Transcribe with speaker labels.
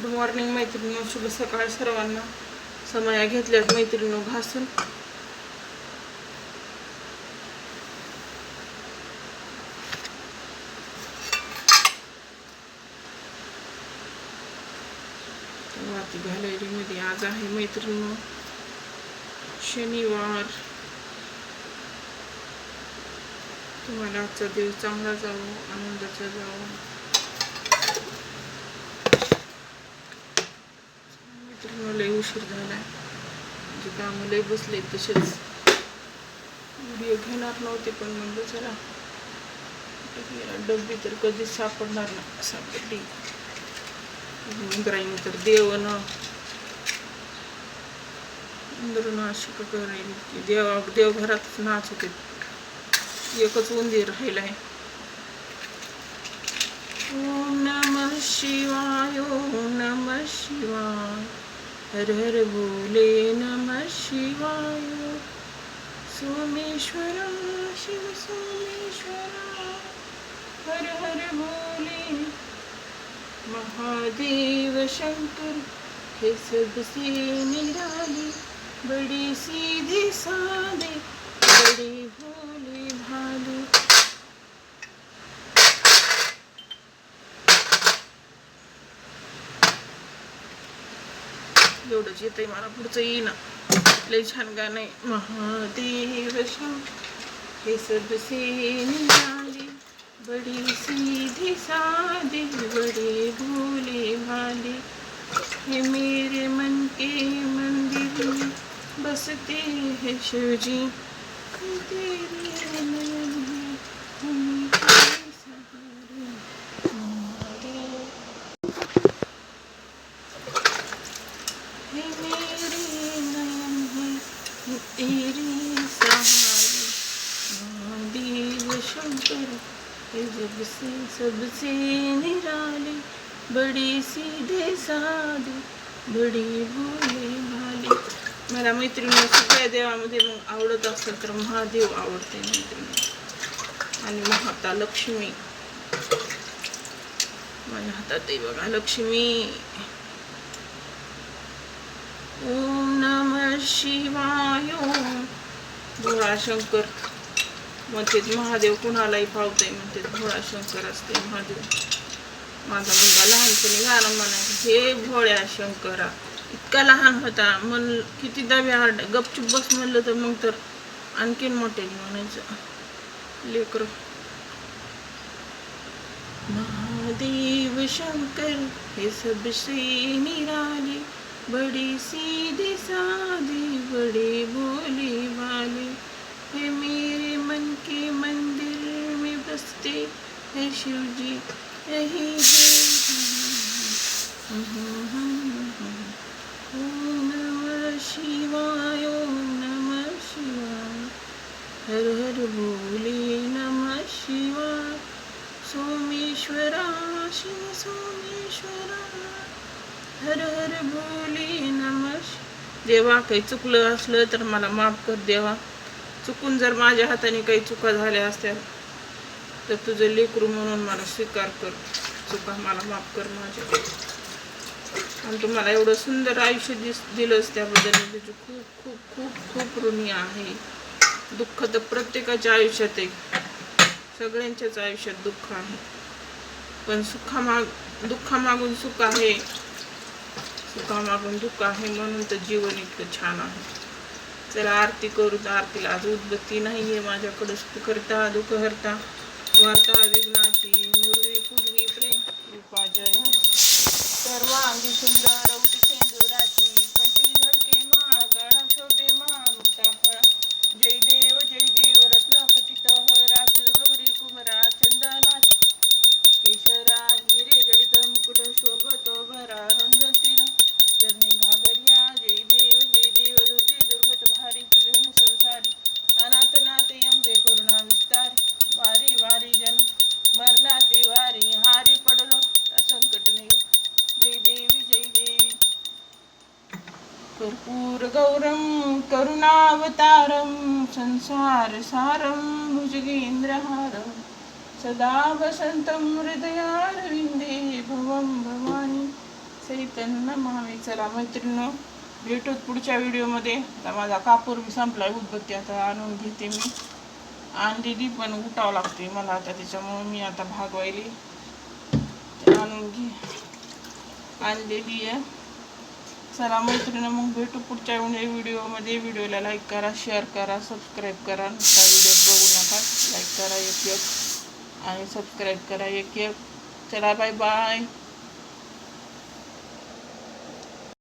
Speaker 1: Good morning मैत्रिणींनो, शुभ सकाळ सर्वांना. समया घेतल्यात मैत्रिणींनो घासून. वाती गॅलरीमध्ये आज आहे मैत्रिणींनो शनिवार. तुम्हाला आजचा दिवस चांगला जावो, आनंदाचा जावो. लय उशीर झालाय, म्हणजे काम लय बसले. तसेच व्हिडिओ घेणार नव्हते, पण म्हणलं चला डब्बी तर कधीच सापडणार ना. सापडली इंद्रायणी तर देवनं इंद्रनाशिक करेल की देवघरातच नाच होते. एकच उंदीर राहिलाय. ओम नमः शिवाय, ओम नमः शिवाय, हर हर बोले नमः शिवाय. सोमेश्वरा शिव सोमेश्वरा, हर हर बोले. महादेव शंकर हे सबसे निराले, बड़ी सीधे साधे, बड़े भोले भाले. एवढंच येतंय मला, पुढचं येईना. लय छान गाणं आहे. महादेव शंकर हे सबसे निराले, बड़ी सीधे साधे, बड़े भोले भाले. हे मेरे मन के मंदिर में बसते हैं शिव जी, तेरे नयन में उन्हीं के सहारे. हे मेरे नयन में तेरे सहारे. महादेव शंकर हे सबसे निराले, बड़े सीधे साधे, बड़े भोले भाले. मला मैत्रिणी सगळ्या देवामध्ये मग आवडत असेल तर महादेव आवडते मैत्रिणी, आणि माता लक्ष्मी. माझ्या हातात आहे बघा लक्ष्मी. ओम नमः शिवाय. भोळा शंकर म्हणते महादेव कुणालाही पावते, म्हणते भोळा शंकर असते महादेव. माझा मुलगा लहानपणी गाणं म्हणायचं, हे भोळ्या शंकरा. इतका लहान होता, मन किती दब्या गपचूप बस म्हणलं तर मग तर आणखीन मोठे म्हणायचं लेकर. महादेव शंकर हे सबसे निराले, बड़े सीधे साधे, बड़े भोले भाले. हे मेरे मन के मंदिर में बसते हैं शिव जी, यही है. ओम नमः शिवाय, ओम नमः शिवाय, हर हर बोले नमः शिवाय. सोमेश्वरा शिव सोमेश्वरा, हर हर बोले नमः. देवा काही चुकलं असलं तर मला माफ कर देवा. चुकून जर माझ्या हाताने काही चुका झाल्या असत्या तर तुझं लेकरू म्हणून मला स्वीकार कर. चुका मला माफ कर माझ्या. आणि तुम्हाला एवढं सुंदर आयुष्य दिलंच त्याबद्दल मी तुझी खूप खूप खूप खूप ऋणी आहे. दुःख तर प्रत्येकाच्या आयुष्यात आहे, सगळ्यांच्याच आयुष्यात दुःख आहे, पण दुःखामागून सुख आहे, सुखामागून दुःख आहे, म्हणून तर जीवन इतकं छान आहे. चला आरती करू. आरतीला आज उदबत्ती नाहीये माझ्याकडे. करता दुःख हरता वार्ता विघ्नाची मुरवी पूर्वी प्रेम कृपा जय. सर्वांगी सुंदर औटी सेंदुराची, कंठी झडके माळ गळा शोभे माळ मुक्ता फळा. जय देव रत्न खचित रास गौरी कुमरा चंदना केशरा हिरे जडित मुकुट शोभत भरा रंगतीन चरणी घागरिया. जय देव दुर्गे दुर्गत भारी तुझे संसारी. अनाथ नाथ अंबे करुणा विस्तारी. वारी वारी जन मरणाते वारी, हारी पडलो संकट निग. जय देवी. कर्पूर गौरम करुणावतारम, संसार सारम भुजगेंद्रहारम. सदा वसंतं हृदयारविंदे भवं भवानी. सहित चला मैत्रिणींनो, भेटूत पुढच्या व्हिडिओमध्ये. आता माझा कापूर बी संपलाय, उदबत्ती आता आणून घेते मी. आणलेली पण उठावं लागते मला आता, त्याच्यामुळे मी आता भागवायली. आणून घे आणलेली आहे. चला मैत्रिणी, मग भेटू पुढच्या व्हिडिओमध्ये. व्हिडिओला लाईक करा, शेअर करा, सबस्क्राईब करा. नुसता व्हिडिओ बघू नका, लाईक करा एक आणि सबस्क्राईब करा एक. चला बाय बाय.